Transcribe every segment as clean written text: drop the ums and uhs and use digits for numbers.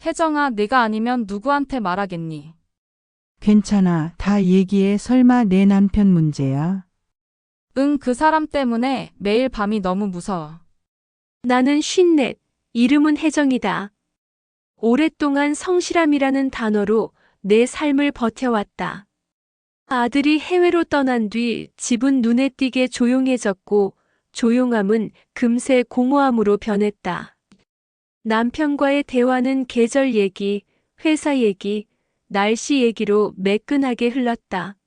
혜정아, 네가 아니면 누구한테 말하겠니? 괜찮아. 다 얘기해. 설마 내 남편 문제야? 응, 그 사람 때문에 매일 밤이 너무 무서워. 나는 54. 이름은 혜정이다. 오랫동안 성실함이라는 단어로 내 삶을 버텨왔다. 아들이 해외로 떠난 뒤 집은 눈에 띄게 조용해졌고 조용함은 금세 공허함으로 변했다. 남편과의 대화는 계절 얘기, 회사 얘기, 날씨 얘기로 매끈하게 흘렀다.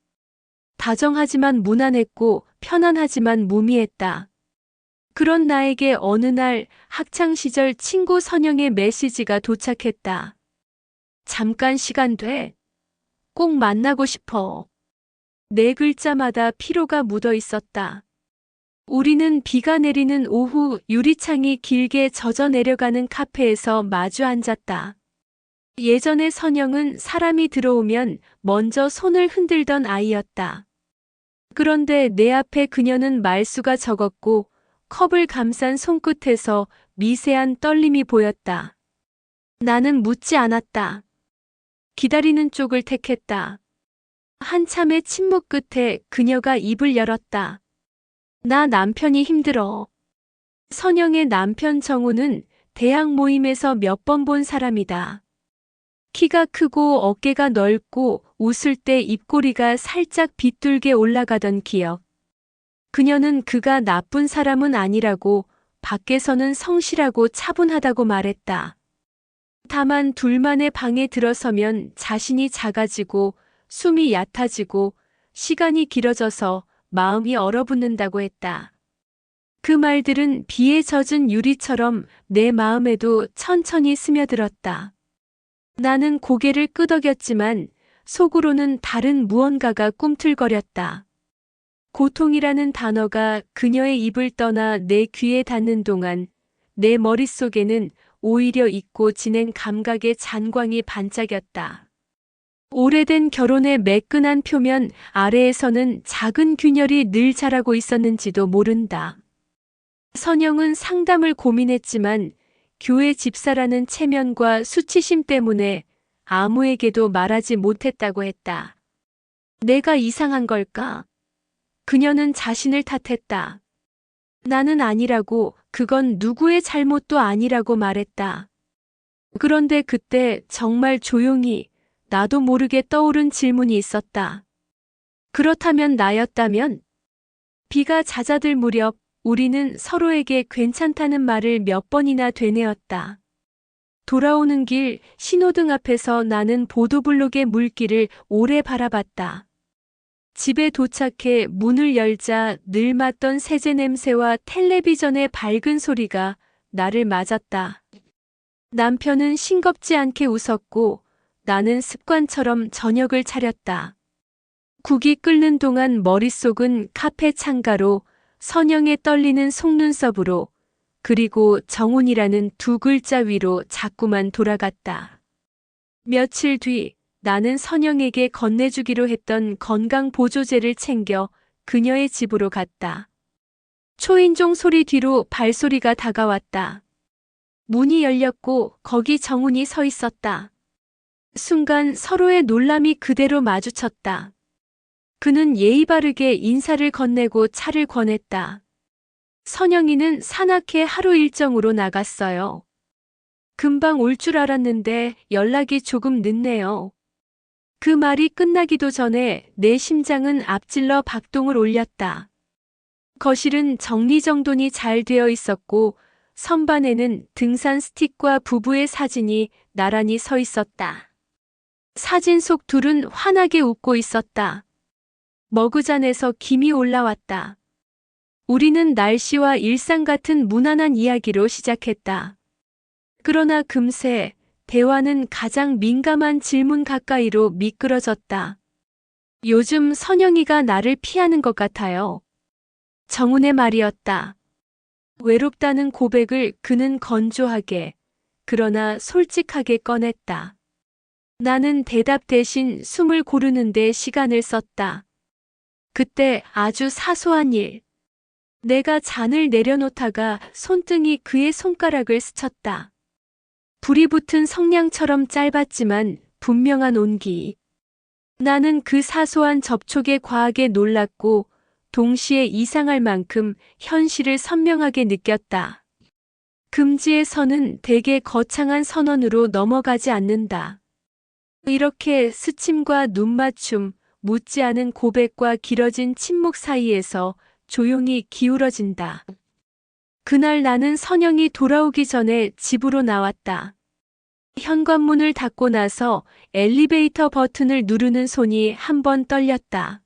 다정하지만 무난했고 편안하지만 무미했다. 그런 나에게 어느 날 학창시절 친구 선영의 메시지가 도착했다. 잠깐 시간 돼. 꼭 만나고 싶어. 네 글자마다 피로가 묻어 있었다. 우리는 비가 내리는 오후 유리창이 길게 젖어 내려가는 카페에서 마주 앉았다. 예전에 선영은 사람이 들어오면 먼저 손을 흔들던 아이였다. 그런데 내 앞에 그녀는 말수가 적었고 컵을 감싼 손끝에서 미세한 떨림이 보였다. 나는 묻지 않았다. 기다리는 쪽을 택했다. 한참의 침묵 끝에 그녀가 입을 열었다. 나 남편이 힘들어. 선영의 남편 정우는 대학 모임에서 몇 번 본 사람이다. 키가 크고 어깨가 넓고 웃을 때 입꼬리가 살짝 빗둘게 올라가던 기억. 그녀는 그가 나쁜 사람은 아니라고, 밖에서는 성실하고 차분하다고 말했다. 다만 둘만의 방에 들어서면 자신이 작아지고 숨이 얕아지고 시간이 길어져서 마음이 얼어붙는다고 했다. 그 말들은 비에 젖은 유리처럼 내 마음에도 천천히 스며들었다. 나는 고개를 끄덕였지만 속으로는 다른 무언가가 꿈틀거렸다. 고통이라는 단어가 그녀의 입을 떠나 내 귀에 닿는 동안 내 머릿속에는 오히려 잊고 지낸 감각의 잔광이 반짝였다. 오래된 결혼의 매끈한 표면 아래에서는 작은 균열이 늘 자라고 있었는지도 모른다. 선영은 상담을 고민했지만 교회 집사라는 체면과 수치심 때문에 아무에게도 말하지 못했다고 했다. 내가 이상한 걸까? 그녀는 자신을 탓했다. 나는 아니라고, 그건 누구의 잘못도 아니라고 말했다. 그런데 그때 정말 조용히 나도 모르게 떠오른 질문이 있었다. 그렇다면 나였다면? 비가 잦아들 무렵 우리는 서로에게 괜찮다는 말을 몇 번이나 되뇌었다. 돌아오는 길 신호등 앞에서 나는 보도블록의 물길을 오래 바라봤다. 집에 도착해 문을 열자 늘 맡던 세제 냄새와 텔레비전의 밝은 소리가 나를 맞았다. 남편은 싱겁지 않게 웃었고 나는 습관처럼 저녁을 차렸다. 국이 끓는 동안 머릿속은 카페 창가로, 선영의 떨리는 속눈썹으로, 그리고 정훈이라는 두 글자 위로 자꾸만 돌아갔다. 며칠 뒤 나는 선영에게 건네주기로 했던 건강보조제를 챙겨 그녀의 집으로 갔다. 초인종 소리 뒤로 발소리가 다가왔다. 문이 열렸고 거기 정훈이 서 있었다. 순간 서로의 놀람이 그대로 마주쳤다. 그는 예의 바르게 인사를 건네고 차를 권했다. 선영이는 사납게 하루 일정으로 나갔어요. 금방 올 줄 알았는데 연락이 조금 늦네요. 그 말이 끝나기도 전에 내 심장은 앞질러 박동을 올렸다. 거실은 정리정돈이 잘 되어 있었고 선반에는 등산 스틱과 부부의 사진이 나란히 서 있었다. 사진 속 둘은 환하게 웃고 있었다. 머그잔에서 김이 올라왔다. 우리는 날씨와 일상 같은 무난한 이야기로 시작했다. 그러나 금세 대화는 가장 민감한 질문 가까이로 미끄러졌다. 요즘 선영이가 나를 피하는 것 같아요. 정훈의 말이었다. 외롭다는 고백을 그는 건조하게, 그러나 솔직하게 꺼냈다. 나는 대답 대신 숨을 고르는데 시간을 썼다. 그때 아주 사소한 일. 내가 잔을 내려놓다가 손등이 그의 손가락을 스쳤다. 불이 붙은 성냥처럼 짧았지만 분명한 온기. 나는 그 사소한 접촉에 과하게 놀랐고 동시에 이상할 만큼 현실을 선명하게 느꼈다. 금지의 선은 대개 거창한 선언으로 넘어가지 않는다. 이렇게 스침과 눈맞춤, 묻지 않은 고백과 길어진 침묵 사이에서 조용히 기울어진다. 그날 나는 선영이 돌아오기 전에 집으로 나왔다. 현관문을 닫고 나서 엘리베이터 버튼을 누르는 손이 한 번 떨렸다.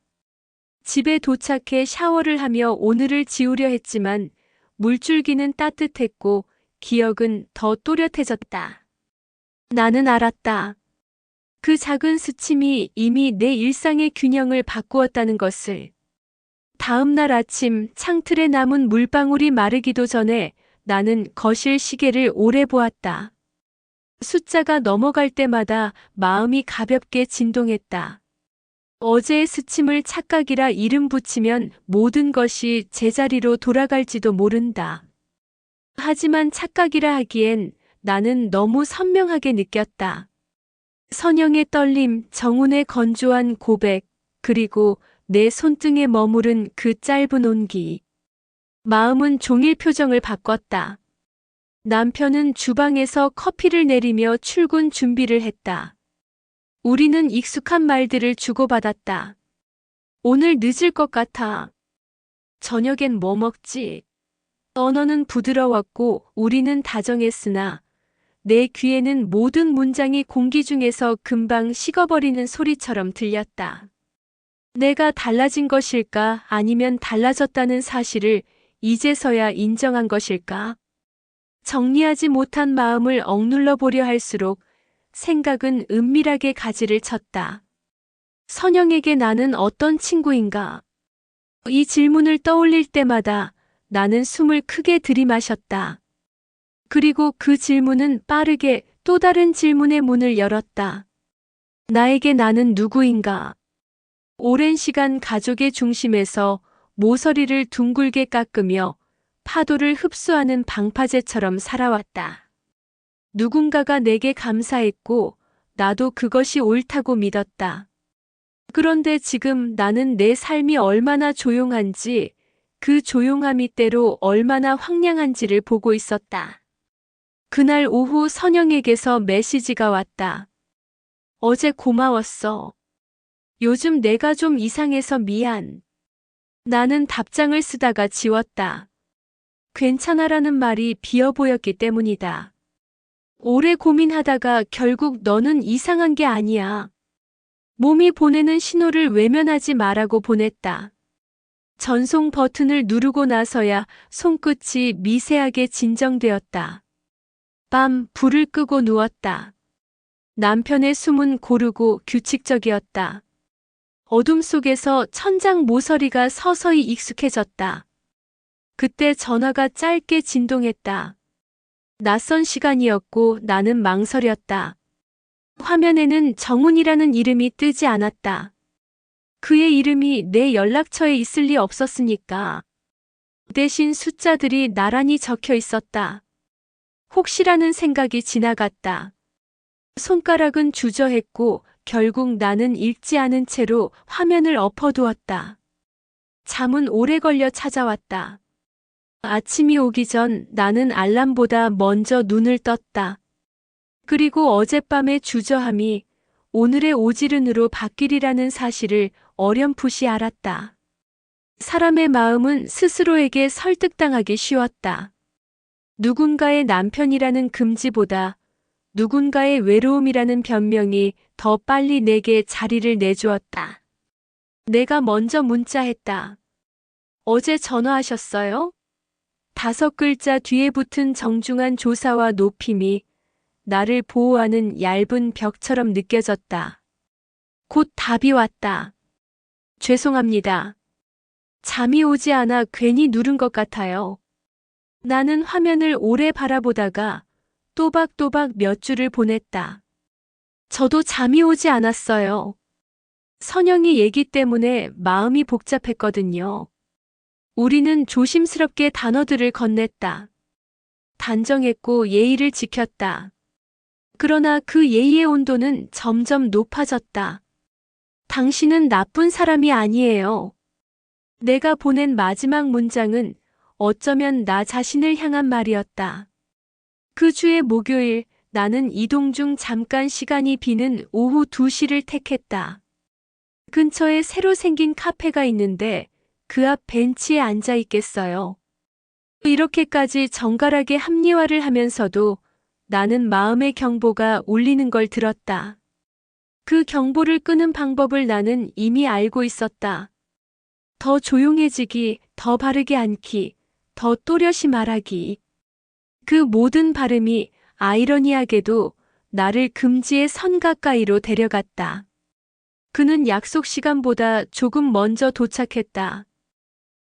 집에 도착해 샤워를 하며 오늘을 지우려 했지만 물줄기는 따뜻했고 기억은 더 또렷해졌다. 나는 알았다. 그 작은 스침이 이미 내 일상의 균형을 바꾸었다는 것을. 다음 날 아침 창틀에 남은 물방울이 마르기도 전에 나는 거실 시계를 오래 보았다. 숫자가 넘어갈 때마다 마음이 가볍게 진동했다. 어제의 스침을 착각이라 이름 붙이면 모든 것이 제자리로 돌아갈지도 모른다. 하지만 착각이라 하기엔 나는 너무 선명하게 느꼈다. 선영의 떨림, 정훈의 건조한 고백, 그리고 내 손등에 머무른 그 짧은 온기. 마음은 종일 표정을 바꿨다. 남편은 주방에서 커피를 내리며 출근 준비를 했다. 우리는 익숙한 말들을 주고받았다. 오늘 늦을 것 같아. 저녁엔 뭐 먹지? 언어는 부드러웠고 우리는 다정했으나 내 귀에는 모든 문장이 공기 중에서 금방 식어버리는 소리처럼 들렸다. 내가 달라진 것일까 아니면 달라졌다는 사실을 이제서야 인정한 것일까? 정리하지 못한 마음을 억눌러 보려 할수록 생각은 은밀하게 가지를 쳤다. 선영에게 나는 어떤 친구인가? 이 질문을 떠올릴 때마다 나는 숨을 크게 들이마셨다. 그리고 그 질문은 빠르게 또 다른 질문의 문을 열었다. 나에게 나는 누구인가? 오랜 시간 가족의 중심에서 모서리를 둥글게 깎으며 파도를 흡수하는 방파제처럼 살아왔다. 누군가가 내게 감사했고 나도 그것이 옳다고 믿었다. 그런데 지금 나는 내 삶이 얼마나 조용한지, 그 조용함이 때로 얼마나 황량한지를 보고 있었다. 그날 오후 선영에게서 메시지가 왔다. 어제 고마웠어. 요즘 내가 좀 이상해서 미안. 나는 답장을 쓰다가 지웠다. 괜찮아라는 말이 비어 보였기 때문이다. 오래 고민하다가 결국 너는 이상한 게 아니야. 몸이 보내는 신호를 외면하지 말라고 보냈다. 전송 버튼을 누르고 나서야 손끝이 미세하게 진정되었다. 밤 불을 끄고 누웠다. 남편의 숨은 고르고 규칙적이었다. 어둠 속에서 천장 모서리가 서서히 익숙해졌다. 그때 전화가 짧게 진동했다. 낯선 시간이었고 나는 망설였다. 화면에는 정훈이라는 이름이 뜨지 않았다. 그의 이름이 내 연락처에 있을 리 없었으니까. 대신 숫자들이 나란히 적혀 있었다. 혹시라는 생각이 지나갔다. 손가락은 주저했고 결국 나는 읽지 않은 채로 화면을 엎어두었다. 잠은 오래 걸려 찾아왔다. 아침이 오기 전 나는 알람보다 먼저 눈을 떴다. 그리고 어젯밤의 주저함이 오늘의 오지른으로 바뀌리라는 사실을 어렴풋이 알았다. 사람의 마음은 스스로에게 설득당하기 쉬웠다. 누군가의 남편이라는 금지보다 누군가의 외로움이라는 변명이 더 빨리 내게 자리를 내주었다. 내가 먼저 문자했다. 어제 전화하셨어요? 5글자 뒤에 붙은 정중한 조사와 높임이 나를 보호하는 얇은 벽처럼 느껴졌다. 곧 답이 왔다. 죄송합니다. 잠이 오지 않아 괜히 누른 것 같아요. 나는 화면을 오래 바라보다가 또박또박 몇 줄을 보냈다. 저도 잠이 오지 않았어요. 선영이 얘기 때문에 마음이 복잡했거든요. 우리는 조심스럽게 단어들을 건넸다. 단정했고 예의를 지켰다. 그러나 그 예의의 온도는 점점 높아졌다. 당신은 나쁜 사람이 아니에요. 내가 보낸 마지막 문장은 어쩌면 나 자신을 향한 말이었다. 그 주의 목요일, 나는 이동 중 잠깐 시간이 비는 오후 2시를 택했다. 근처에 새로 생긴 카페가 있는데 그 앞 벤치에 앉아 있겠어요. 이렇게까지 정갈하게 합리화를 하면서도 나는 마음의 경보가 울리는 걸 들었다. 그 경보를 끄는 방법을 나는 이미 알고 있었다. 더 조용해지기, 더 바르게 앉기, 더 또렷이 말하기. 그 모든 발음이 아이러니하게도 나를 금지의 선 가까이로 데려갔다. 그는 약속 시간보다 조금 먼저 도착했다.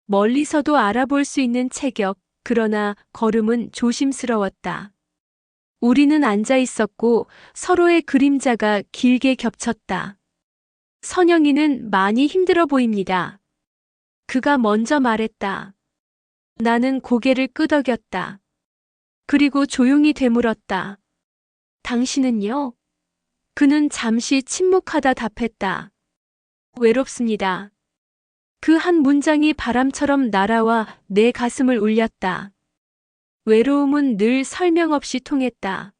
멀리서도 알아볼 수 있는 체격, 그러나 걸음은 조심스러웠다. 우리는 앉아 있었고 서로의 그림자가 길게 겹쳤다. 선영이는 많이 힘들어 보입니다. 그가 먼저 말했다. 나는 고개를 끄덕였다. 그리고 조용히 되물었다. 당신은요? 그는 잠시 침묵하다 답했다. 외롭습니다. 그 한 문장이 바람처럼 날아와 내 가슴을 울렸다. 외로움은 늘 설명 없이 통했다.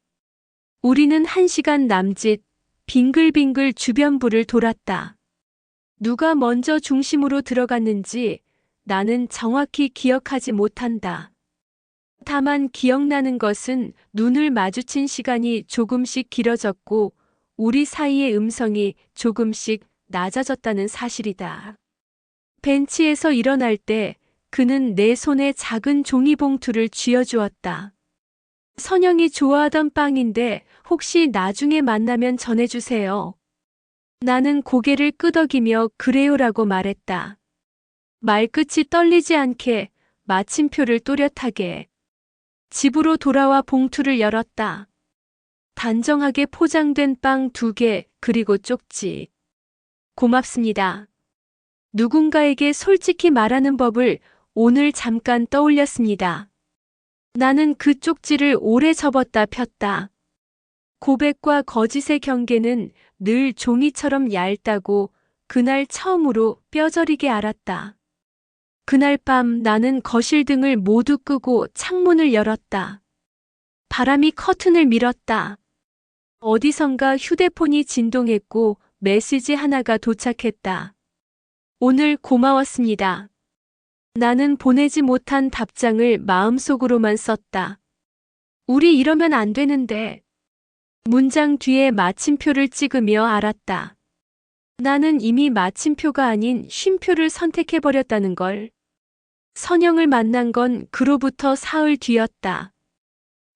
우리는 1시간 남짓 빙글빙글 주변부를 돌았다. 누가 먼저 중심으로 들어갔는지 나는 정확히 기억하지 못한다. 다만 기억나는 것은 눈을 마주친 시간이 조금씩 길어졌고 우리 사이의 음성이 조금씩 낮아졌다는 사실이다. 벤치에서 일어날 때 그는 내 손에 작은 종이봉투를 쥐어주었다. 선영이 좋아하던 빵인데 혹시 나중에 만나면 전해주세요. 나는 고개를 끄덕이며 그래요라고 말했다. 말끝이 떨리지 않게 마침표를 또렷하게. 집으로 돌아와 봉투를 열었다. 단정하게 포장된 빵 2개 그리고 쪽지. 고맙습니다. 누군가에게 솔직히 말하는 법을 오늘 잠깐 떠올렸습니다. 나는 그 쪽지를 오래 접었다 폈다. 고백과 거짓의 경계는 늘 종이처럼 얇다고 그날 처음으로 뼈저리게 알았다. 그날 밤 나는 거실 등을 모두 끄고 창문을 열었다. 바람이 커튼을 밀었다. 어디선가 휴대폰이 진동했고 메시지 하나가 도착했다. 오늘 고마웠습니다. 나는 보내지 못한 답장을 마음속으로만 썼다. 우리 이러면 안 되는데. 문장 뒤에 마침표를 찍으며 알았다. 나는 이미 마침표가 아닌 쉼표를 선택해버렸다는 걸. 선영을 만난 건 그로부터 사흘 뒤였다.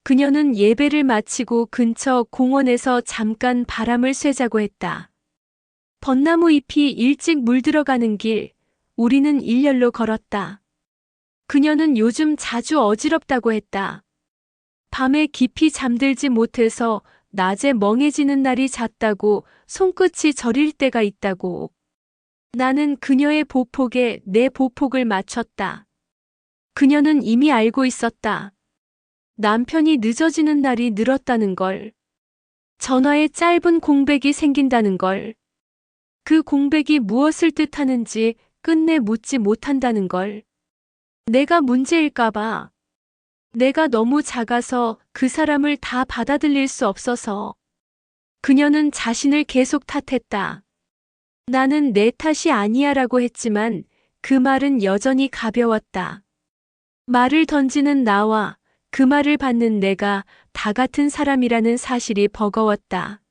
그녀는 예배를 마치고 근처 공원에서 잠깐 바람을 쐬자고 했다. 벚나무 잎이 일찍 물들어가는 길, 우리는 일렬로 걸었다. 그녀는 요즘 자주 어지럽다고 했다. 밤에 깊이 잠들지 못해서 낮에 멍해지는 날이 잦다고 손끝이 저릴 때가 있다고. 나는 그녀의 보폭에 내 보폭을 맞췄다. 그녀는 이미 알고 있었다. 남편이 늦어지는 날이 늘었다는 걸. 전화에 짧은 공백이 생긴다는 걸. 그 공백이 무엇을 뜻하는지 끝내 묻지 못한다는 걸. 내가 문제일까봐. 내가 너무 작아서 그 사람을 다 받아들일 수 없어서. 그녀는 자신을 계속 탓했다. 나는 내 탓이 아니야라고 했지만 그 말은 여전히 가벼웠다. 말을 던지는 나와 그 말을 받는 내가 다 같은 사람이라는 사실이 버거웠다.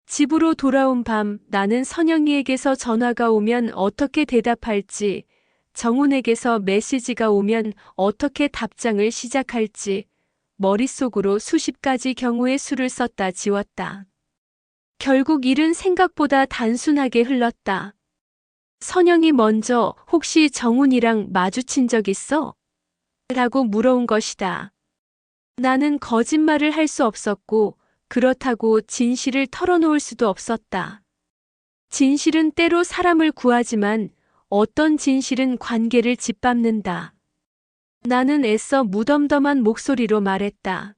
집으로 돌아온 밤 나는 선영이에게서 전화가 오면 어떻게 대답할지, 정훈에게서 메시지가 오면 어떻게 답장을 시작할지 머릿속으로 수십 가지 경우의 수를 썼다 지웠다. 결국 일은 생각보다 단순하게 흘렀다. 선영이 먼저 혹시 정훈이랑 마주친 적 있어? 라고 물어온 것이다. 나는 거짓말을 할 수 없었고 그렇다고 진실을 털어놓을 수도 없었다. 진실은 때로 사람을 구하지만 어떤 진실은 관계를 짓밟는다. 나는 애써 무덤덤한 목소리로 말했다.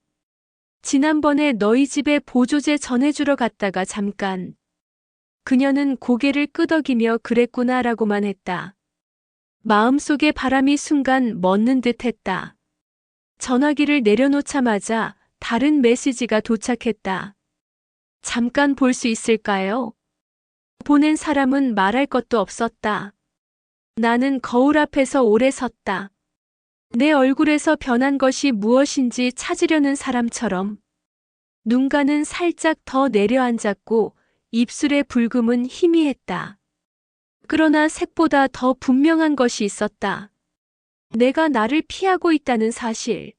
지난번에 너희 집에 보조제 전해주러 갔다가 잠깐. 그녀는 고개를 끄덕이며 그랬구나라고만 했다. 마음속에 바람이 순간 멎는 듯 했다. 전화기를 내려놓자마자 다른 메시지가 도착했다. 잠깐 볼 수 있을까요? 보낸 사람은 말할 것도 없었다. 나는 거울 앞에서 오래 섰다. 내 얼굴에서 변한 것이 무엇인지 찾으려는 사람처럼. 눈가는 살짝 더 내려앉았고 입술의 붉음은 희미했다. 그러나 색보다 더 분명한 것이 있었다. 내가 나를 피하고 있다는 사실.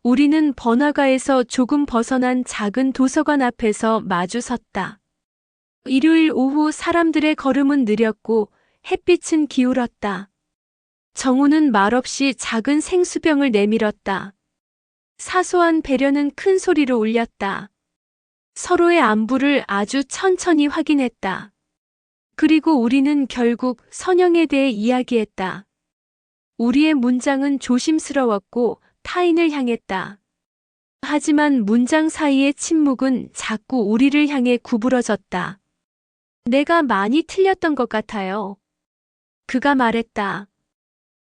우리는 번화가에서 조금 벗어난 작은 도서관 앞에서 마주 섰다. 일요일 오후 사람들의 걸음은 느렸고 햇빛은 기울었다. 정우는 말없이 작은 생수병을 내밀었다. 사소한 배려는 큰 소리로 울렸다. 서로의 안부를 아주 천천히 확인했다. 그리고 우리는 결국 선영에 대해 이야기했다. 우리의 문장은 조심스러웠고 타인을 향했다. 하지만 문장 사이의 침묵은 자꾸 우리를 향해 구부러졌다. 내가 많이 틀렸던 것 같아요. 그가 말했다.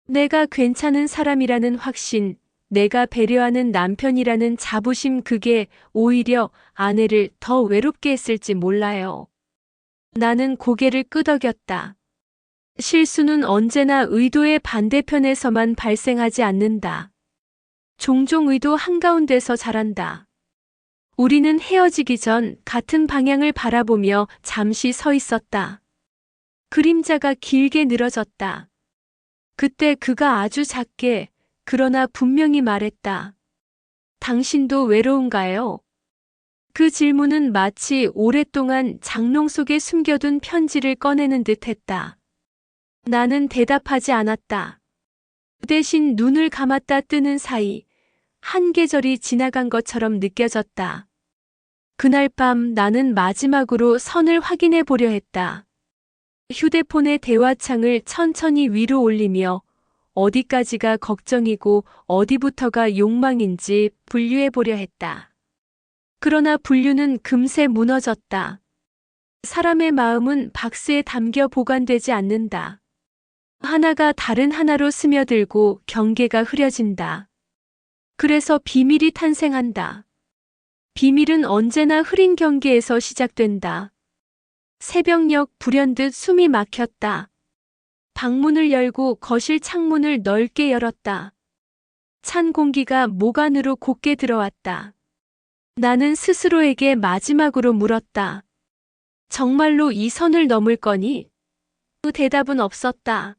내가 괜찮은 사람이라는 확신, 내가 배려하는 남편이라는 자부심, 그게 오히려 아내를 더 외롭게 했을지 몰라요. 나는 고개를 끄덕였다. 실수는 언제나 의도의 반대편에서만 발생하지 않는다. 종종 의도 한가운데서 자란다. 우리는 헤어지기 전 같은 방향을 바라보며 잠시 서 있었다. 그림자가 길게 늘어졌다. 그때 그가 아주 작게, 그러나 분명히 말했다. 당신도 외로운가요? 그 질문은 마치 오랫동안 장롱 속에 숨겨둔 편지를 꺼내는 듯 했다. 나는 대답하지 않았다. 대신 눈을 감았다 뜨는 사이 한 계절이 지나간 것처럼 느껴졌다. 그날 밤 나는 마지막으로 선을 확인해 보려 했다. 휴대폰의 대화창을 천천히 위로 올리며 어디까지가 걱정이고 어디부터가 욕망인지 분류해 보려 했다. 그러나 분류는 금세 무너졌다. 사람의 마음은 박스에 담겨 보관되지 않는다. 하나가 다른 하나로 스며들고 경계가 흐려진다. 그래서 비밀이 탄생한다. 비밀은 언제나 흐린 경계에서 시작된다. 새벽녘 불현듯 숨이 막혔다. 방문을 열고 거실 창문을 넓게 열었다. 찬 공기가 목 안으로 곱게 들어왔다. 나는 스스로에게 마지막으로 물었다. 정말로 이 선을 넘을 거니? 그 대답은 없었다.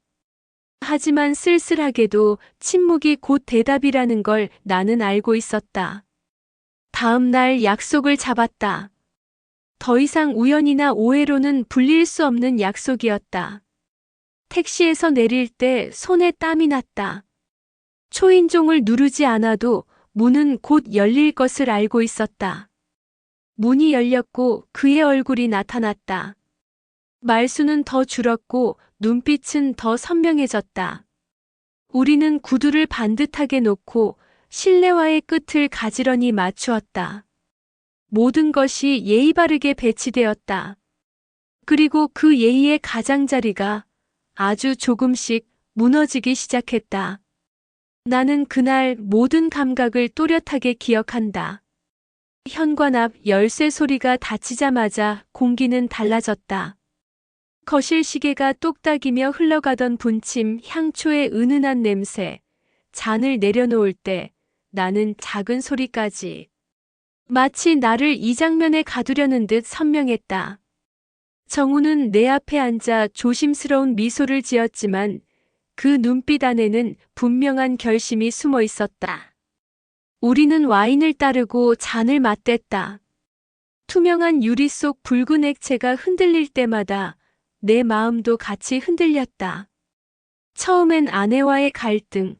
하지만 쓸쓸하게도 침묵이 곧 대답이라는 걸 나는 알고 있었다. 다음 날 약속을 잡았다. 더 이상 우연이나 오해로는 불릴 수 없는 약속이었다. 택시에서 내릴 때 손에 땀이 났다. 초인종을 누르지 않아도 문은 곧 열릴 것을 알고 있었다. 문이 열렸고 그의 얼굴이 나타났다. 말수는 더 줄었고 눈빛은 더 선명해졌다. 우리는 구두를 반듯하게 놓고 실내와의 끝을 가지런히 맞추었다. 모든 것이 예의 바르게 배치되었다. 그리고 그 예의의 가장자리가 아주 조금씩 무너지기 시작했다. 나는 그날 모든 감각을 또렷하게 기억한다. 현관 앞 열쇠 소리가 닫히자마자 공기는 달라졌다. 거실 시계가 똑딱이며 흘러가던 분침, 향초의 은은한 냄새, 잔을 내려놓을 때 나는 작은 소리까지 마치 나를 이 장면에 가두려는 듯 선명했다. 정우는 내 앞에 앉아 조심스러운 미소를 지었지만 그 눈빛 안에는 분명한 결심이 숨어 있었다. 우리는 와인을 따르고 잔을 맞댔다. 투명한 유리 속 붉은 액체가 흔들릴 때마다 내 마음도 같이 흔들렸다. 처음엔 아내와의 갈등,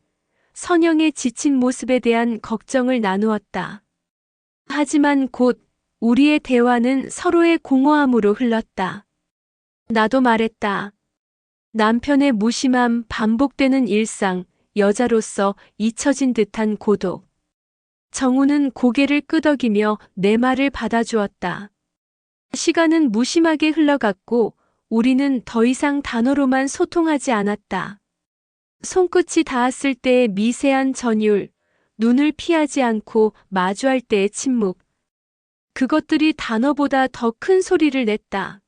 선영의 지친 모습에 대한 걱정을 나누었다. 하지만 곧 우리의 대화는 서로의 공허함으로 흘렀다. 나도 말했다. 남편의 무심함, 반복되는 일상, 여자로서 잊혀진 듯한 고독. 정우는 고개를 끄덕이며 내 말을 받아주었다. 시간은 무심하게 흘러갔고 우리는 더 이상 단어로만 소통하지 않았다. 손끝이 닿았을 때의 미세한 전율, 눈을 피하지 않고 마주할 때의 침묵. 그것들이 단어보다 더 큰 소리를 냈다.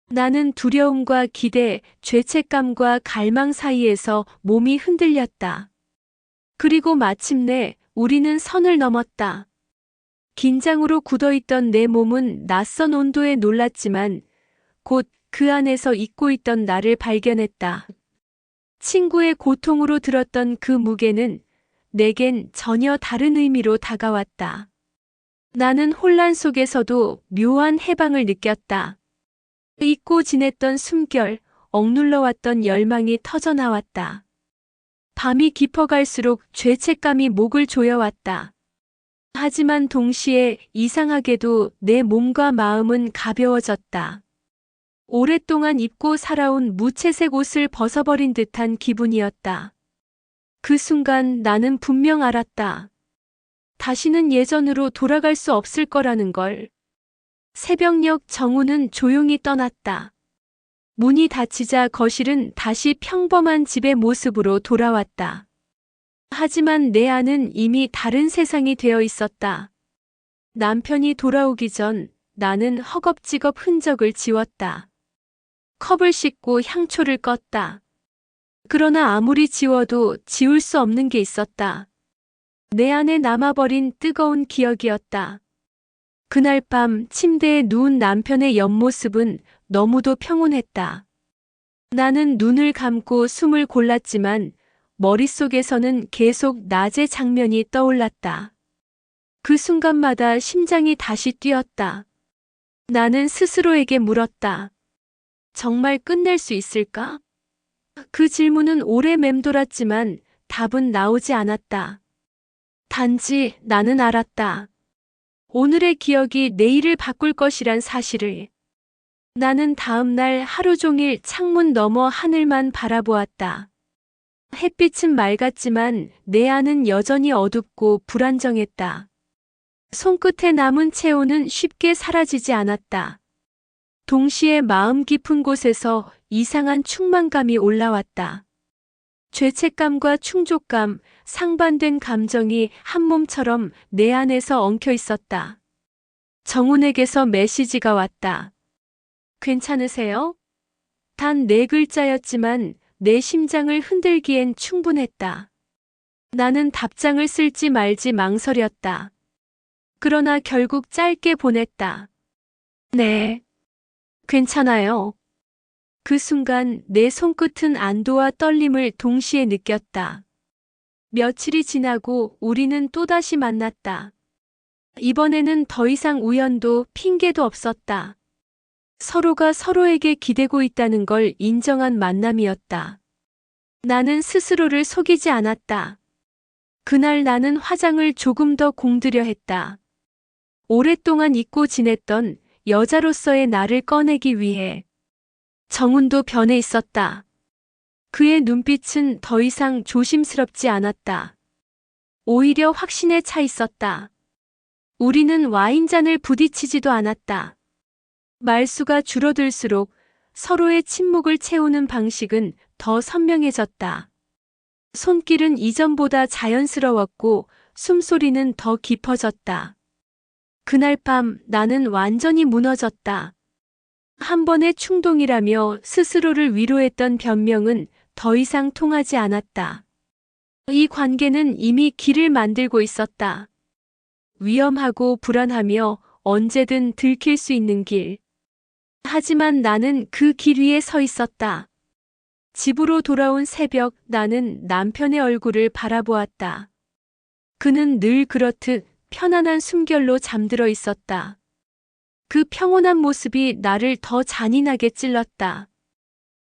나는 두려움과 기대, 죄책감과 갈망 사이에서 몸이 흔들렸다. 그리고 마침내 우리는 선을 넘었다. 긴장으로 굳어있던 내 몸은 낯선 온도에 놀랐지만 곧 그 안에서 잊고 있던 나를 발견했다. 친구의 고통으로 들었던 그 무게는 내겐 전혀 다른 의미로 다가왔다. 나는 혼란 속에서도 묘한 해방을 느꼈다. 잊고 지냈던 숨결, 억눌러왔던 열망이 터져나왔다. 밤이 깊어갈수록 죄책감이 목을 조여왔다. 하지만 동시에 이상하게도 내 몸과 마음은 가벼워졌다. 오랫동안 입고 살아온 무채색 옷을 벗어버린 듯한 기분이었다. 그 순간 나는 분명 알았다. 다시는 예전으로 돌아갈 수 없을 거라는 걸. 새벽녘 정우는 조용히 떠났다. 문이 닫히자 거실은 다시 평범한 집의 모습으로 돌아왔다. 하지만 내 안은 이미 다른 세상이 되어 있었다. 남편이 돌아오기 전 나는 허겁지겁 흔적을 지웠다. 컵을 씻고 향초를 껐다. 그러나 아무리 지워도 지울 수 없는 게 있었다. 내 안에 남아버린 뜨거운 기억이었다. 그날 밤 침대에 누운 남편의 옆모습은 너무도 평온했다. 나는 눈을 감고 숨을 골랐지만 머릿속에서는 계속 낮의 장면이 떠올랐다. 그 순간마다 심장이 다시 뛰었다. 나는 스스로에게 물었다. 정말 끝낼 수 있을까? 그 질문은 오래 맴돌았지만 답은 나오지 않았다. 단지 나는 알았다. 오늘의 기억이 내일을 바꿀 것이란 사실을. 나는 다음 날 하루 종일 창문 너머 하늘만 바라보았다. 햇빛은 맑았지만 내 안은 여전히 어둡고 불안정했다. 손끝에 남은 체온은 쉽게 사라지지 않았다. 동시에 마음 깊은 곳에서 이상한 충만감이 올라왔다. 죄책감과 충족감, 상반된 감정이 한 몸처럼 내 안에서 엉켜 있었다. 정훈에게서 메시지가 왔다. 괜찮으세요? 단 4글자였지만 내 심장을 흔들기엔 충분했다. 나는 답장을 쓸지 말지 망설였다. 그러나 결국 짧게 보냈다. 네. 괜찮아요. 그 순간 내 손끝은 안도와 떨림을 동시에 느꼈다. 며칠이 지나고 우리는 또다시 만났다. 이번에는 더 이상 우연도 핑계도 없었다. 서로가 서로에게 기대고 있다는 걸 인정한 만남이었다. 나는 스스로를 속이지 않았다. 그날 나는 화장을 조금 더 공들여 했다. 오랫동안 잊고 지냈던 여자로서의 나를 꺼내기 위해. 정훈도 변해 있었다. 그의 눈빛은 더 이상 조심스럽지 않았다. 오히려 확신에 차 있었다. 우리는 와인잔을 부딪히지도 않았다. 말수가 줄어들수록 서로의 침묵을 채우는 방식은 더 선명해졌다. 손길은 이전보다 자연스러웠고 숨소리는 더 깊어졌다. 그날 밤 나는 완전히 무너졌다. 한 번의 충동이라며 스스로를 위로했던 변명은 더 이상 통하지 않았다. 이 관계는 이미 길을 만들고 있었다. 위험하고 불안하며 언제든 들킬 수 있는 길. 하지만 나는 그 길 위에 서 있었다. 집으로 돌아온 새벽 나는 남편의 얼굴을 바라보았다. 그는 늘 그렇듯 편안한 숨결로 잠들어 있었다. 그 평온한 모습이 나를 더 잔인하게 찔렀다.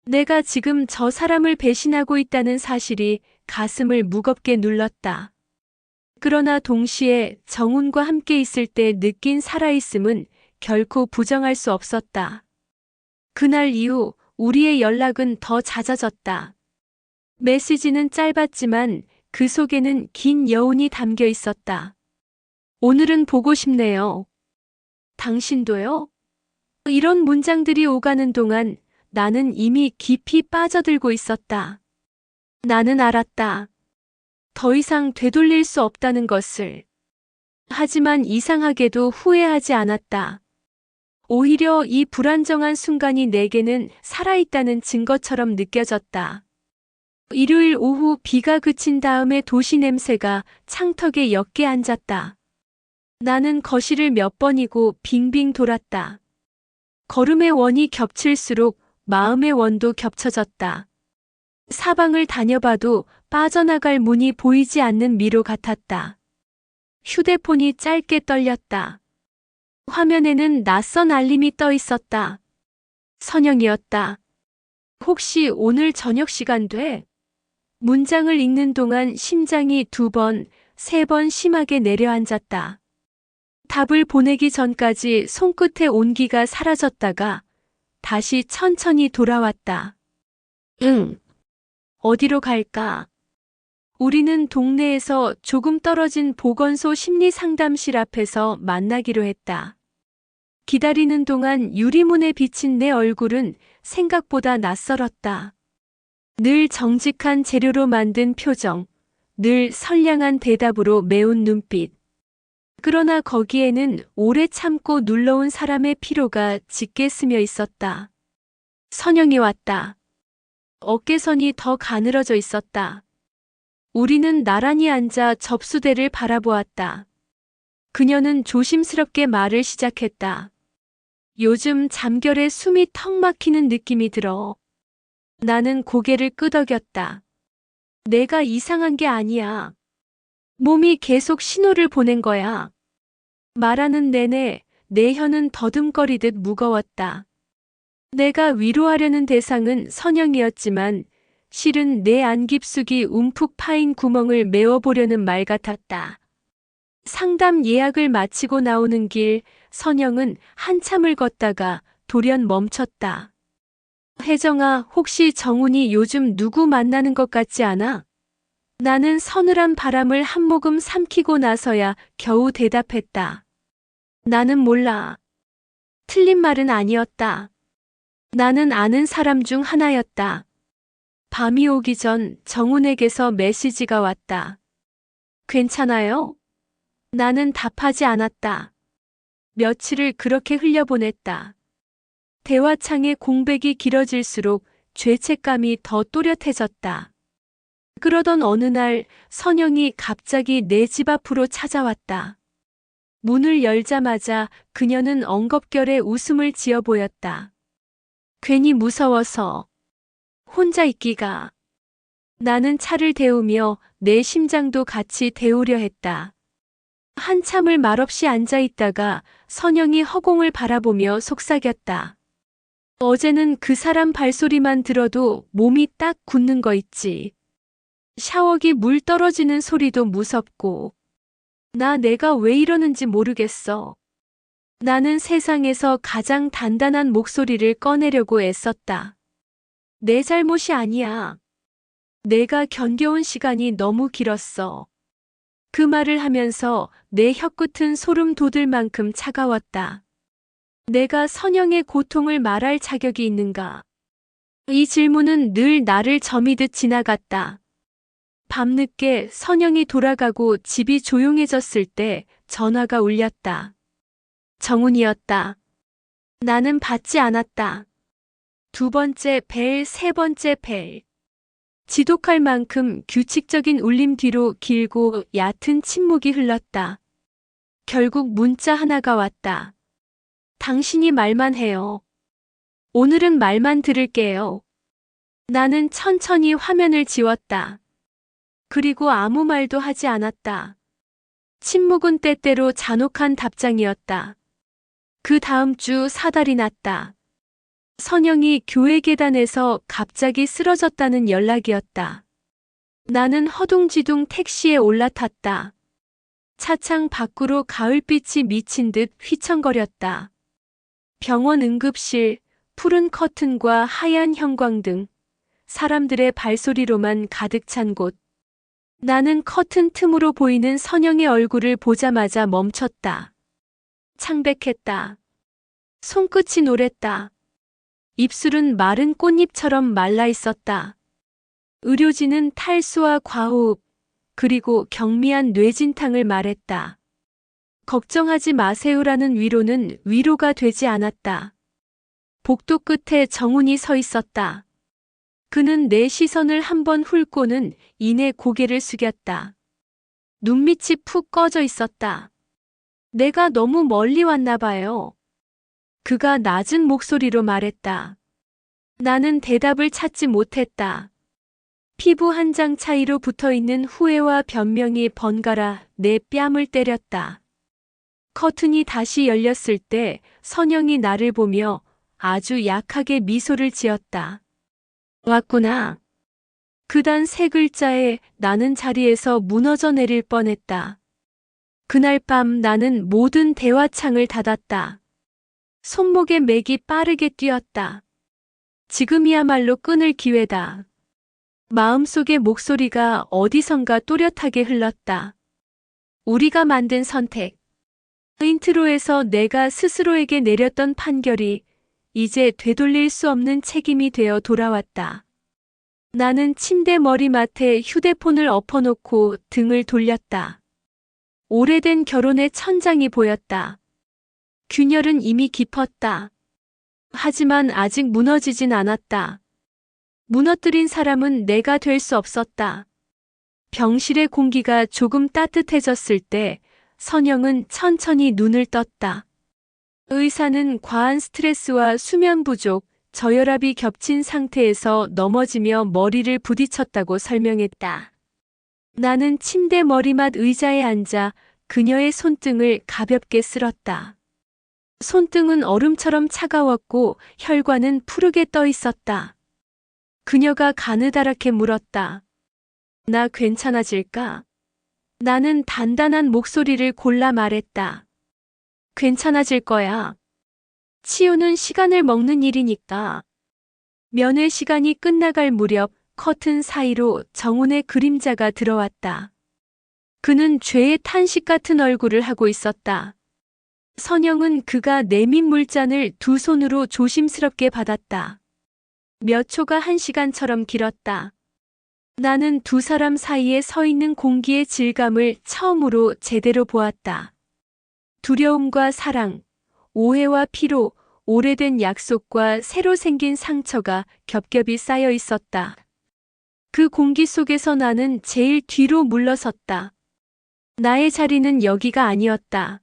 내가 지금 저 사람을 배신하고 있다는 사실이 가슴을 무겁게 눌렀다. 그러나 동시에 정훈과 함께 있을 때 느낀 살아있음은 결코 부정할 수 없었다. 그날 이후 우리의 연락은 더 잦아졌다. 메시지는 짧았지만 그 속에는 긴 여운이 담겨 있었다. 오늘은 보고 싶네요. 당신도요? 이런 문장들이 오가는 동안 나는 이미 깊이 빠져들고 있었다. 나는 알았다. 더 이상 되돌릴 수 없다는 것을. 하지만 이상하게도 후회하지 않았다. 오히려 이 불안정한 순간이 내게는 살아있다는 증거처럼 느껴졌다. 일요일 오후 비가 그친 다음에 도시 냄새가 창턱에 옅게 앉았다. 나는 거실을 몇 번이고 빙빙 돌았다. 걸음의 원이 겹칠수록 마음의 원도 겹쳐졌다. 사방을 다녀봐도 빠져나갈 문이 보이지 않는 미로 같았다. 휴대폰이 짧게 떨렸다. 화면에는 낯선 알림이 떠 있었다. 선영이었다. 혹시 오늘 저녁 시간 돼? 문장을 읽는 동안 심장이 2번, 3번 심하게 내려앉았다. 답을 보내기 전까지 손끝의 온기가 사라졌다가 다시 천천히 돌아왔다. 응. 어디로 갈까? 우리는 동네에서 조금 떨어진 보건소 심리상담실 앞에서 만나기로 했다. 기다리는 동안 유리문에 비친 내 얼굴은 생각보다 낯설었다. 늘 정직한 재료로 만든 표정, 늘 선량한 대답으로 매운 눈빛. 그러나 거기에는 오래 참고 눌러온 사람의 피로가 짙게 스며 있었다. 선영이 왔다. 어깨선이 더 가늘어져 있었다. 우리는 나란히 앉아 접수대를 바라보았다. 그녀는 조심스럽게 말을 시작했다. 요즘 잠결에 숨이 턱 막히는 느낌이 들어. 나는 고개를 끄덕였다. 내가 이상한 게 아니야. 몸이 계속 신호를 보낸 거야. 말하는 내내 내 혀는 더듬거리듯 무거웠다. 내가 위로하려는 대상은 선영이었지만 실은 내 안 깊숙이 움푹 파인 구멍을 메워보려는 말 같았다. 상담 예약을 마치고 나오는 길, 선영은 한참을 걷다가 돌연 멈췄다. 혜정아, 혹시 정훈이 요즘 누구 만나는 것 같지 않아? 나는 서늘한 바람을 한 모금 삼키고 나서야 겨우 대답했다. 나는 몰라. 틀린 말은 아니었다. 나는 아는 사람 중 하나였다. 밤이 오기 전 정훈에게서 메시지가 왔다. 괜찮아요? 나는 답하지 않았다. 며칠을 그렇게 흘려보냈다. 대화창의 공백이 길어질수록 죄책감이 더 또렷해졌다. 그러던 어느 날 선영이 갑자기 내 집 앞으로 찾아왔다. 문을 열자마자 그녀는 엉겁결에 웃음을 지어 보였다. 괜히 무서워서. 혼자 있기가. 나는 차를 데우며 내 심장도 같이 데우려 했다. 한참을 말없이 앉아 있다가 선영이 허공을 바라보며 속삭였다. 어제는 그 사람 발소리만 들어도 몸이 딱 굳는 거 있지. 샤워기 물 떨어지는 소리도 무섭고. 내가 왜 이러는지 모르겠어. 나는 세상에서 가장 단단한 목소리를 꺼내려고 애썼다. 내 잘못이 아니야. 내가 견뎌온 시간이 너무 길었어. 그 말을 하면서 내 혀끝은 소름 돋을 만큼 차가웠다. 내가 선영의 고통을 말할 자격이 있는가? 이 질문은 늘 나를 저미듯 지나갔다. 밤늦게 선영이 돌아가고 집이 조용해졌을 때 전화가 울렸다. 정훈이었다. 나는 받지 않았다. 2번째 벨, 3번째 벨. 지독할 만큼 규칙적인 울림 뒤로 길고 얕은 침묵이 흘렀다. 결국 문자 하나가 왔다. 당신이 말만 해요. 오늘은 말만 들을게요. 나는 천천히 화면을 지웠다. 그리고 아무 말도 하지 않았다. 침묵은 때때로 잔혹한 답장이었다. 그 다음 주 사달이 났다. 선영이 교회 계단에서 갑자기 쓰러졌다는 연락이었다. 나는 허둥지둥 택시에 올라탔다. 차창 밖으로 가을빛이 미친 듯 휘청거렸다. 병원 응급실, 푸른 커튼과 하얀 형광등, 사람들의 발소리로만 가득 찬 곳. 나는 커튼 틈으로 보이는 선영의 얼굴을 보자마자 멈췄다. 창백했다. 손끝이 노랬다. 입술은 마른 꽃잎처럼 말라 있었다. 의료진은 탈수와 과호흡, 그리고 경미한 뇌진탕을 말했다. 걱정하지 마세요라는 위로는 위로가 되지 않았다. 복도 끝에 정훈이 서 있었다. 그는 내 시선을 한번 훑고는 이내 고개를 숙였다. 눈밑이 푹 꺼져 있었다. 내가 너무 멀리 왔나 봐요. 그가 낮은 목소리로 말했다. 나는 대답을 찾지 못했다. 피부 한 장 차이로 붙어있는 후회와 변명이 번갈아 내 뺨을 때렸다. 커튼이 다시 열렸을 때 선영이 나를 보며 아주 약하게 미소를 지었다. 왔구나. 그단 세 글자에 나는 자리에서 무너져 내릴 뻔했다. 그날 밤 나는 모든 대화창을 닫았다. 손목에 맥이 빠르게 뛰었다. 지금이야말로 끊을 기회다. 마음속의 목소리가 어디선가 또렷하게 흘렀다. 우리가 만든 선택. 인트로에서 내가 스스로에게 내렸던 판결이 이제 되돌릴 수 없는 책임이 되어 돌아왔다. 나는 침대 머리맡에 휴대폰을 엎어놓고 등을 돌렸다. 오래된 결혼의 천장이 보였다. 균열은 이미 깊었다. 하지만 아직 무너지진 않았다. 무너뜨린 사람은 내가 될 수 없었다. 병실의 공기가 조금 따뜻해졌을 때 선영은 천천히 눈을 떴다. 의사는 과한 스트레스와 수면 부족, 저혈압이 겹친 상태에서 넘어지며 머리를 부딪혔다고 설명했다. 나는 침대 머리맡 의자에 앉아 그녀의 손등을 가볍게 쓸었다. 손등은 얼음처럼 차가웠고 혈관은 푸르게 떠 있었다. 그녀가 가느다랗게 물었다. 나 괜찮아질까? 나는 단단한 목소리를 골라 말했다. 괜찮아질 거야. 치유는 시간을 먹는 일이니까. 면회 시간이 끝나갈 무렵 커튼 사이로 정훈의 그림자가 들어왔다. 그는 죄의 탄식 같은 얼굴을 하고 있었다. 선영은 그가 내민 물잔을 두 손으로 조심스럽게 받았다. 몇 초가 한 시간처럼 길었다. 나는 두 사람 사이에 서 있는 공기의 질감을 처음으로 제대로 보았다. 두려움과 사랑, 오해와 피로, 오래된 약속과 새로 생긴 상처가 겹겹이 쌓여 있었다. 그 공기 속에서 나는 제일 뒤로 물러섰다. 나의 자리는 여기가 아니었다.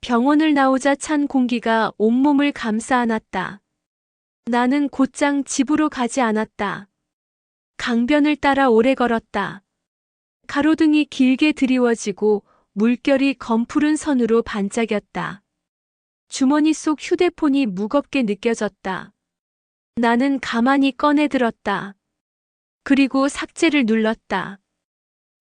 병원을 나오자 찬 공기가 온몸을 감싸 안았다. 나는 곧장 집으로 가지 않았다. 강변을 따라 오래 걸었다. 가로등이 길게 드리워지고 물결이 검푸른 선으로 반짝였다. 주머니 속 휴대폰이 무겁게 느껴졌다. 나는 가만히 꺼내 들었다. 그리고 삭제를 눌렀다.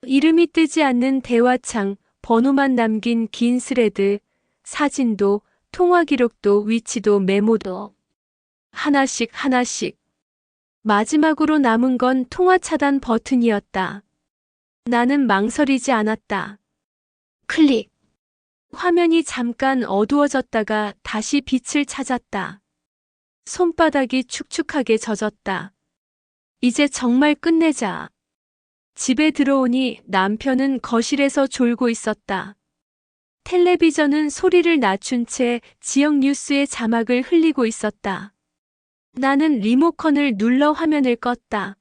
이름이 뜨지 않는 대화창, 번호만 남긴 긴 스레드, 사진도, 통화 기록도, 위치도, 메모도. 하나씩 하나씩. 마지막으로 남은 건 통화 차단 버튼이었다. 나는 망설이지 않았다. 클릭. 화면이 잠깐 어두워졌다가 다시 빛을 찾았다. 손바닥이 축축하게 젖었다. 이제 정말 끝내자. 집에 들어오니 남편은 거실에서 졸고 있었다. 텔레비전은 소리를 낮춘 채 지역 뉴스의 자막을 흘리고 있었다. 나는 리모컨을 눌러 화면을 껐다.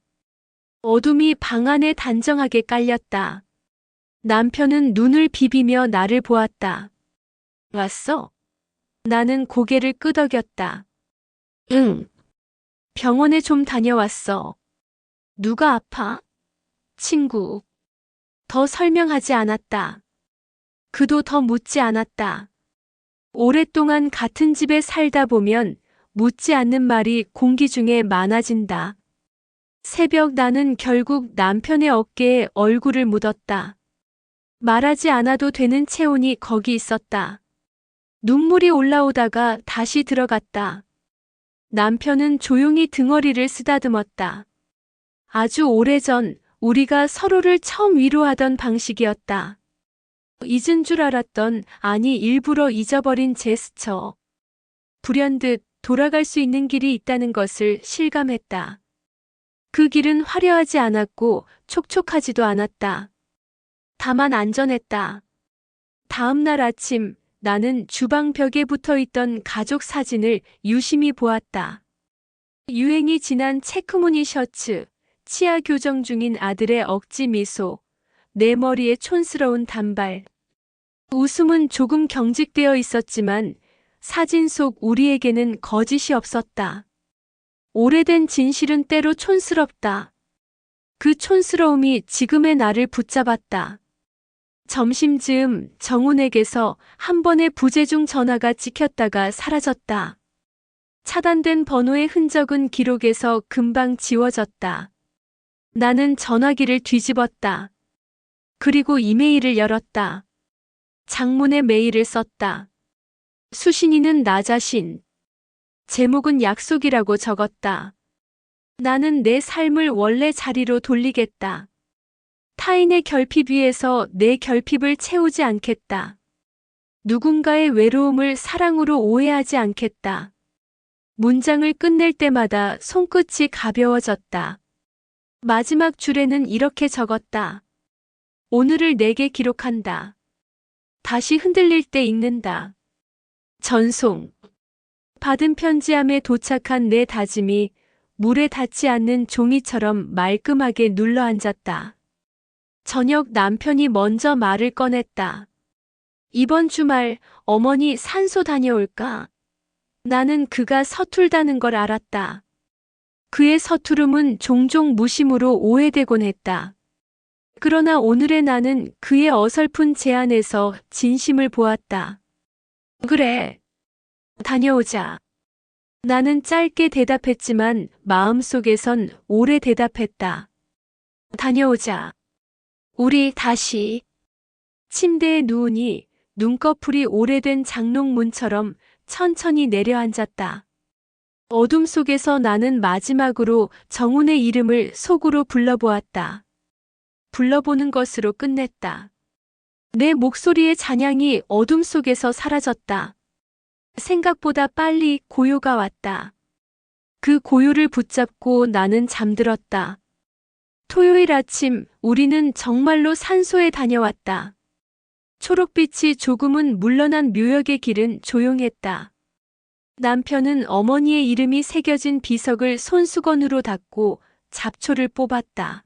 어둠이 방 안에 단정하게 깔렸다. 남편은 눈을 비비며 나를 보았다. 왔어? 나는 고개를 끄덕였다. 응. 병원에 좀 다녀왔어. 누가 아파? 친구. 더 설명하지 않았다. 그도 더 묻지 않았다. 오랫동안 같은 집에 살다 보면 묻지 않는 말이 공기 중에 많아진다. 새벽 나는 결국 남편의 어깨에 얼굴을 묻었다. 말하지 않아도 되는 체온이 거기 있었다. 눈물이 올라오다가 다시 들어갔다. 남편은 조용히 등허리를 쓰다듬었다. 아주 오래전 우리가 서로를 처음 위로하던 방식이었다. 잊은 줄 알았던, 아니 일부러 잊어버린 제스처. 불현듯 돌아갈 수 있는 길이 있다는 것을 실감했다. 그 길은 화려하지 않았고 촉촉하지도 않았다. 다만 안전했다. 다음 날 아침, 나는 주방 벽에 붙어 있던 가족 사진을 유심히 보았다. 유행이 지난 체크무늬 셔츠, 치아 교정 중인 아들의 억지 미소, 내 머리에 촌스러운 단발. 웃음은 조금 경직되어 있었지만 사진 속 우리에게는 거짓이 없었다. 오래된 진실은 때로 촌스럽다. 그 촌스러움이 지금의 나를 붙잡았다. 점심즈음 정훈에게서 한 번의 부재중 전화가 찍혔다가 사라졌다. 차단된 번호의 흔적은 기록에서 금방 지워졌다. 나는 전화기를 뒤집었다. 그리고 이메일을 열었다. 장문의 메일을 썼다. 수신이는 나 자신. 제목은 약속이라고 적었다. 나는 내 삶을 원래 자리로 돌리겠다. 타인의 결핍 위에서 내 결핍을 채우지 않겠다. 누군가의 외로움을 사랑으로 오해하지 않겠다. 문장을 끝낼 때마다 손끝이 가벼워졌다. 마지막 줄에는 이렇게 적었다. 오늘을 내게 기록한다. 다시 흔들릴 때 읽는다. 전송. 받은 편지함에 도착한 내 다짐이 물에 닿지 않는 종이처럼 말끔하게 눌러앉았다. 저녁 남편이 먼저 말을 꺼냈다. 이번 주말 어머니 산소 다녀올까? 나는 그가 서툴다는 걸 알았다. 그의 서투름은 종종 무심으로 오해되곤 했다. 그러나 오늘의 나는 그의 어설픈 제안에서 진심을 보았다. 그래. 다녀오자. 나는 짧게 대답했지만 마음속에선 오래 대답했다. 다녀오자. 우리 다시. 침대에 누우니 눈꺼풀이 오래된 장롱문처럼 천천히 내려앉았다. 어둠 속에서 나는 마지막으로 정훈의 이름을 속으로 불러보았다. 불러보는 것으로 끝냈다. 내 목소리의 잔향이 어둠 속에서 사라졌다. 생각보다 빨리 고요가 왔다. 그 고요를 붙잡고 나는 잠들었다. 토요일 아침 우리는 정말로 산소에 다녀왔다. 초록빛이 조금은 물러난 묘역의 길은 조용했다. 남편은 어머니의 이름이 새겨진 비석을 손수건으로 닦고 잡초를 뽑았다.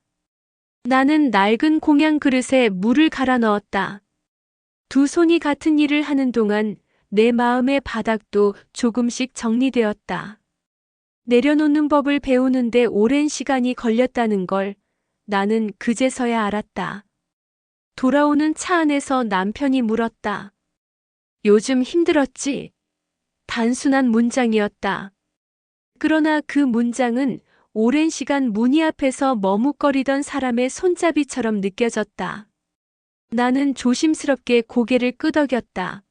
나는 낡은 공양 그릇에 물을 갈아 넣었다. 두 손이 같은 일을 하는 동안 내 마음의 바닥도 조금씩 정리되었다. 내려놓는 법을 배우는데 오랜 시간이 걸렸다는 걸 나는 그제서야 알았다. 돌아오는 차 안에서 남편이 물었다. 요즘 힘들었지? 단순한 문장이었다. 그러나 그 문장은 오랜 시간 문이 앞에서 머뭇거리던 사람의 손잡이처럼 느껴졌다. 나는 조심스럽게 고개를 끄덕였다.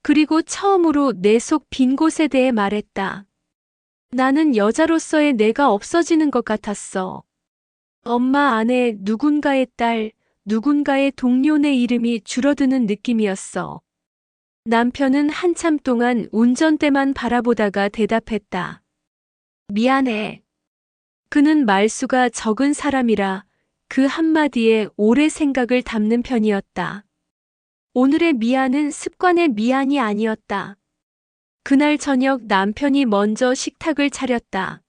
그리고 처음으로 내 속 빈 곳에 대해 말했다. 나는 여자로서의 내가 없어지는 것 같았어. 엄마, 아내, 누군가의 딸, 누군가의 동료 내 이름이 줄어드는 느낌이었어. 남편은 한참 동안 운전대만 바라보다가 대답했다. 미안해. 그는 말수가 적은 사람이라 그 한마디에 오래 생각을 담는 편이었다. 오늘의 미안은 습관의 미안이 아니었다. 그날 저녁 남편이 먼저 식탁을 차렸다.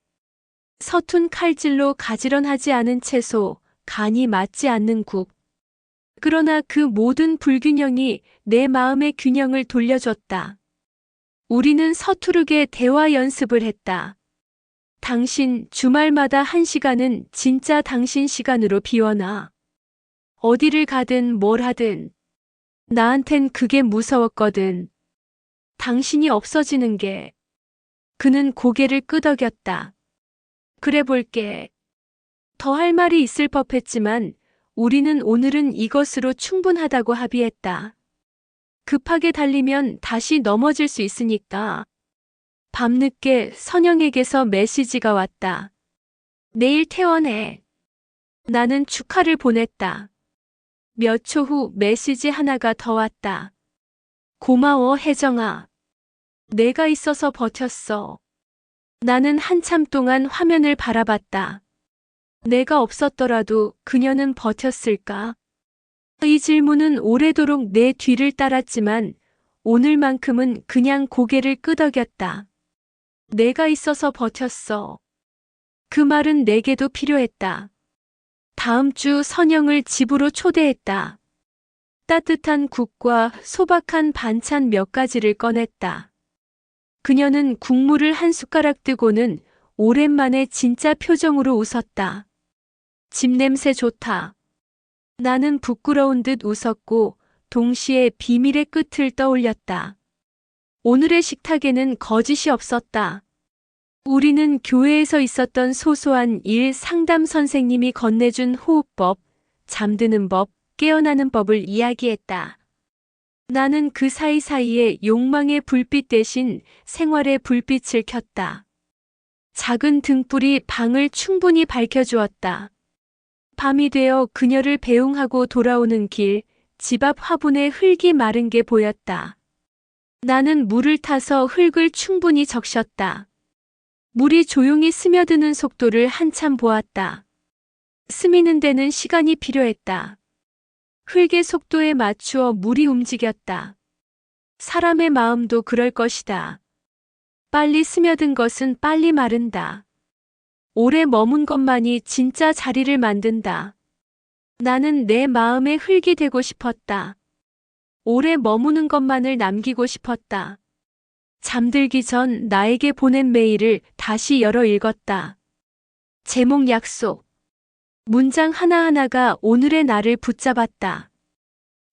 서툰 칼질로 가지런하지 않은 채소, 간이 맞지 않는 국. 그러나 그 모든 불균형이 내 마음의 균형을 돌려줬다. 우리는 서투르게 대화 연습을 했다. 당신 주말마다 1시간은 진짜 당신 시간으로 비워놔. 어디를 가든 뭘 하든. 나한텐 그게 무서웠거든. 당신이 없어지는 게. 그는 고개를 끄덕였다. 그래 볼게. 더 할 말이 있을 법했지만 우리는 오늘은 이것으로 충분하다고 합의했다. 급하게 달리면 다시 넘어질 수 있으니까. 밤늦게 선영에게서 메시지가 왔다. 내일 퇴원해. 나는 축하를 보냈다. 몇 초 후 메시지 하나가 더 왔다. 고마워, 혜정아. 내가 있어서 버텼어. 나는 한참 동안 화면을 바라봤다. 내가 없었더라도 그녀는 버텼을까? 이 질문은 오래도록 내 뒤를 따랐지만 오늘만큼은 그냥 고개를 끄덕였다. 내가 있어서 버텼어. 그 말은 내게도 필요했다. 다음 주 선영을 집으로 초대했다. 따뜻한 국과 소박한 반찬 몇 가지를 꺼냈다. 그녀는 국물을 한 숟가락 뜨고는 오랜만에 진짜 표정으로 웃었다. 집 냄새 좋다. 나는 부끄러운 듯 웃었고 동시에 비밀의 끝을 떠올렸다. 오늘의 식탁에는 거짓이 없었다. 우리는 교회에서 있었던 소소한 일 상담 선생님이 건네준 호흡법, 잠드는 법, 깨어나는 법을 이야기했다. 나는 그 사이사이에 욕망의 불빛 대신 생활의 불빛을 켰다. 작은 등불이 방을 충분히 밝혀주었다. 밤이 되어 그녀를 배웅하고 돌아오는 길, 집 앞 화분에 흙이 마른 게 보였다. 나는 물을 타서 흙을 충분히 적셨다. 물이 조용히 스며드는 속도를 한참 보았다. 스미는 데는 시간이 필요했다. 흙의 속도에 맞추어 물이 움직였다. 사람의 마음도 그럴 것이다. 빨리 스며든 것은 빨리 마른다. 오래 머문 것만이 진짜 자리를 만든다. 나는 내 마음의 흙이 되고 싶었다. 오래 머무는 것만을 남기고 싶었다. 잠들기 전 나에게 보낸 메일을 다시 열어 읽었다. 제목 약속. 문장 하나하나가 오늘의 나를 붙잡았다.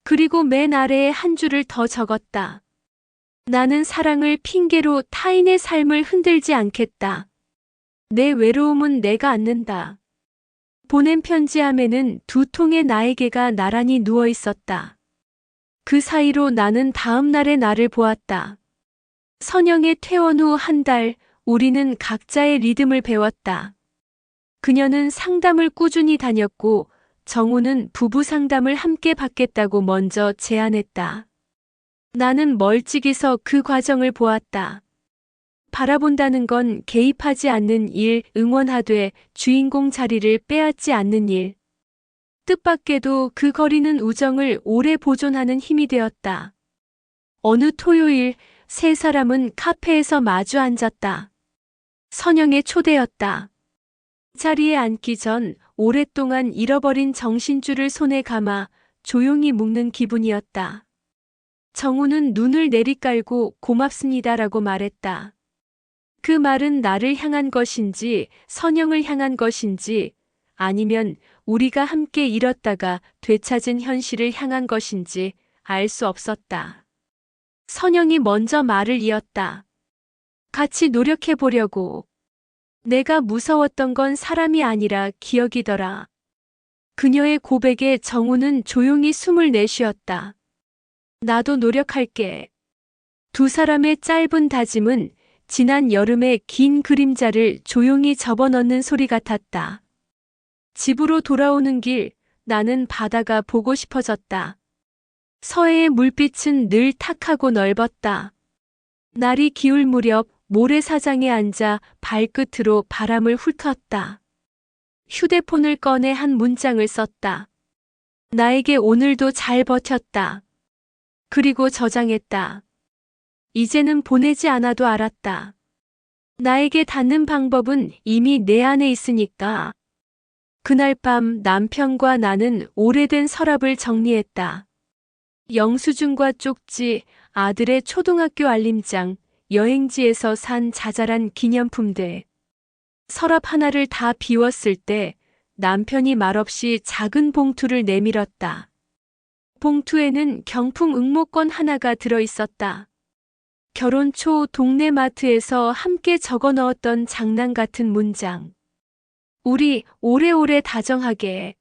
그리고 맨 아래에 한 줄을 더 적었다. 나는 사랑을 핑계로 타인의 삶을 흔들지 않겠다. 내 외로움은 내가 안는다. 보낸 편지함에는 두 통의 나에게가 나란히 누워 있었다. 그 사이로 나는 다음 날의 나를 보았다. 선영의 퇴원 후 한 달, 우리는 각자의 리듬을 배웠다. 그녀는 상담을 꾸준히 다녔고 정우는 부부 상담을 함께 받겠다고 먼저 제안했다. 나는 멀찍이서 그 과정을 보았다. 바라본다는 건 개입하지 않는 일, 응원하되 주인공 자리를 빼앗지 않는 일. 뜻밖에도 그 거리는 우정을 오래 보존하는 힘이 되었다. 어느 토요일 세 사람은 카페에서 마주 앉았다. 선영의 초대였다. 자리에 앉기 전 오랫동안 잃어버린 정신줄을 손에 감아 조용히 묶는 기분이었다. 정우는 눈을 내리깔고 고맙습니다라고 말했다. 그 말은 나를 향한 것인지 선영을 향한 것인지 아니면 우리가 함께 잃었다가 되찾은 현실을 향한 것인지 알 수 없었다. 선영이 먼저 말을 이었다. 같이 노력해 보려고. 내가 무서웠던 건 사람이 아니라 기억이더라. 그녀의 고백에 정우는 조용히 숨을 내쉬었다. 나도 노력할게. 두 사람의 짧은 다짐은 지난 여름의 긴 그림자를 조용히 접어넣는 소리 같았다. 집으로 돌아오는 길, 나는 바다가 보고 싶어졌다. 서해의 물빛은 늘 탁하고 넓었다. 날이 기울 무렵 모래사장에 앉아 발끝으로 바람을 훑었다. 휴대폰을 꺼내 한 문장을 썼다. 나에게 오늘도 잘 버텼다. 그리고 저장했다. 이제는 보내지 않아도 알았다. 나에게 닿는 방법은 이미 내 안에 있으니까. 그날 밤 남편과 나는 오래된 서랍을 정리했다. 영수증과 쪽지, 아들의 초등학교 알림장, 여행지에서 산 자잘한 기념품들. 서랍 하나를 다 비웠을 때 남편이 말없이 작은 봉투를 내밀었다. 봉투에는 경품 응모권 하나가 들어있었다. 결혼 초 동네 마트에서 함께 적어 넣었던 장난 같은 문장. 우리 오래오래 다정하게.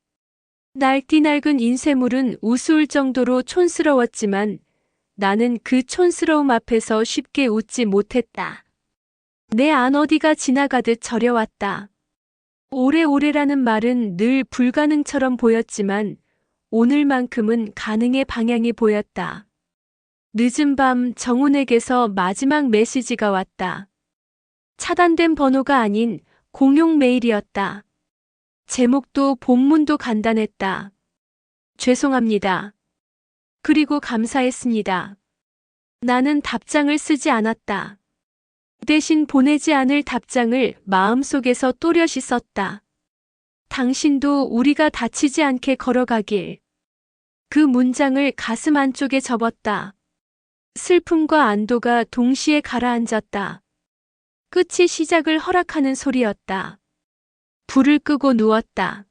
날띠낡은 인쇄물은 우스울 정도로 촌스러웠지만 나는 그 촌스러움 앞에서 쉽게 웃지 못했다. 내 안 어디가 지나가듯 저려왔다. 오래오래라는 말은 늘 불가능처럼 보였지만 오늘만큼은 가능의 방향이 보였다. 늦은 밤 정훈에게서 마지막 메시지가 왔다. 차단된 번호가 아닌 공용 메일이었다. 제목도 본문도 간단했다. 죄송합니다. 그리고 감사했습니다. 나는 답장을 쓰지 않았다. 대신 보내지 않을 답장을 마음속에서 또렷이 썼다. 당신도 우리가 다치지 않게 걸어가길. 그 문장을 가슴 안쪽에 접었다. 슬픔과 안도가 동시에 가라앉았다. 끝이 시작을 허락하는 소리였다. 불을 끄고 누웠다.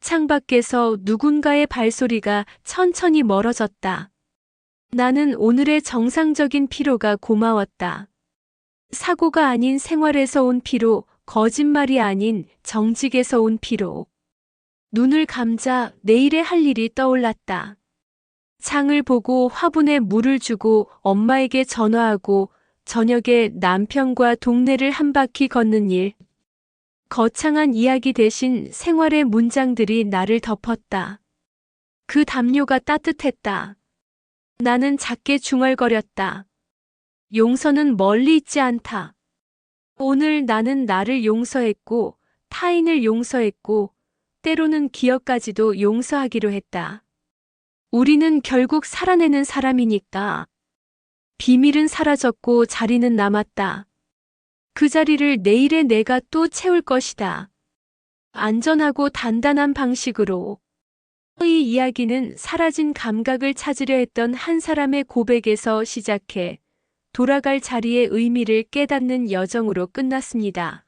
창밖에서 누군가의 발소리가 천천히 멀어졌다. 나는 오늘의 정상적인 피로가 고마웠다. 사고가 아닌 생활에서 온 피로, 거짓말이 아닌 정직에서 온 피로. 눈을 감자 내일의 할 일이 떠올랐다. 창을 보고 화분에 물을 주고 엄마에게 전화하고 저녁에 남편과 동네를 한 바퀴 걷는 일. 거창한 이야기 대신 생활의 문장들이 나를 덮었다. 그 담요가 따뜻했다. 나는 작게 중얼거렸다. 용서는 멀리 있지 않다. 오늘 나는 나를 용서했고, 타인을 용서했고, 때로는 기억까지도 용서하기로 했다. 우리는 결국 살아내는 사람이니까. 비밀은 사라졌고 자리는 남았다. 그 자리를 내일의 내가 또 채울 것이다. 안전하고 단단한 방식으로. 이 이야기는 사라진 감각을 찾으려 했던 한 사람의 고백에서 시작해 돌아갈 자리의 의미를 깨닫는 여정으로 끝났습니다.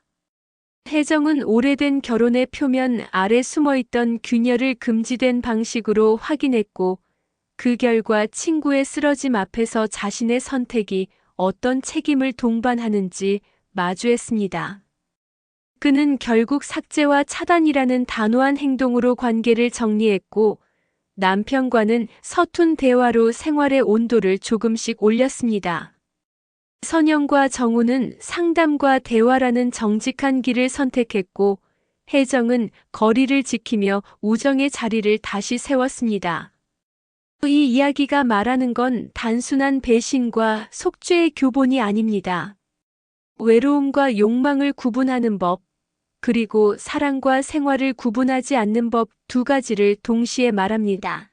혜정은 오래된 결혼의 표면 아래 숨어있던 균열을 금지된 방식으로 확인했고 그 결과 친구의 쓰러짐 앞에서 자신의 선택이 어떤 책임을 동반하는지 마주했습니다. 그는 결국 삭제와 차단이라는 단호한 행동으로 관계를 정리했고 남편과는 서툰 대화로 생활의 온도를 조금씩 올렸습니다. 선영과 정우는 상담과 대화라는 정직한 길을 선택했고 혜정은 거리를 지키며 우정의 자리를 다시 세웠습니다. 이 이야기가 말하는 건 단순한 배신과 속죄의 교본이 아닙니다. 외로움과 욕망을 구분하는 법, 그리고 사랑과 생활을 구분하지 않는 법 두 가지를 동시에 말합니다.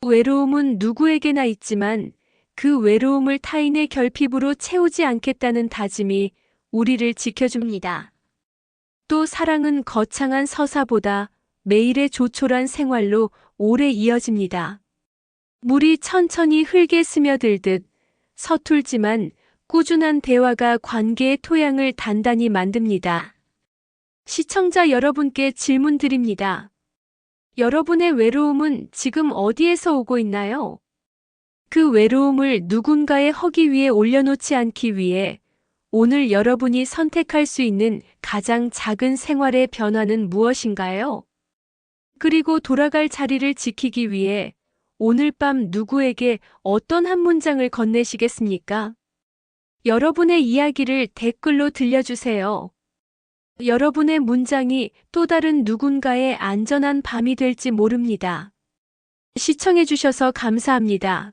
외로움은 누구에게나 있지만 그 외로움을 타인의 결핍으로 채우지 않겠다는 다짐이 우리를 지켜줍니다. 또 사랑은 거창한 서사보다 매일의 조촐한 생활로 오래 이어집니다. 물이 천천히 흙에 스며들듯 서툴지만 꾸준한 대화가 관계의 토양을 단단히 만듭니다. 시청자 여러분께 질문 드립니다. 여러분의 외로움은 지금 어디에서 오고 있나요? 그 외로움을 누군가의 허기 위에 올려놓지 않기 위해 오늘 여러분이 선택할 수 있는 가장 작은 생활의 변화는 무엇인가요? 그리고 돌아갈 자리를 지키기 위해 오늘 밤 누구에게 어떤 한 문장을 건네시겠습니까? 여러분의 이야기를 댓글로 들려주세요. 여러분의 문장이 또 다른 누군가의 안전한 밤이 될지 모릅니다. 시청해주셔서 감사합니다.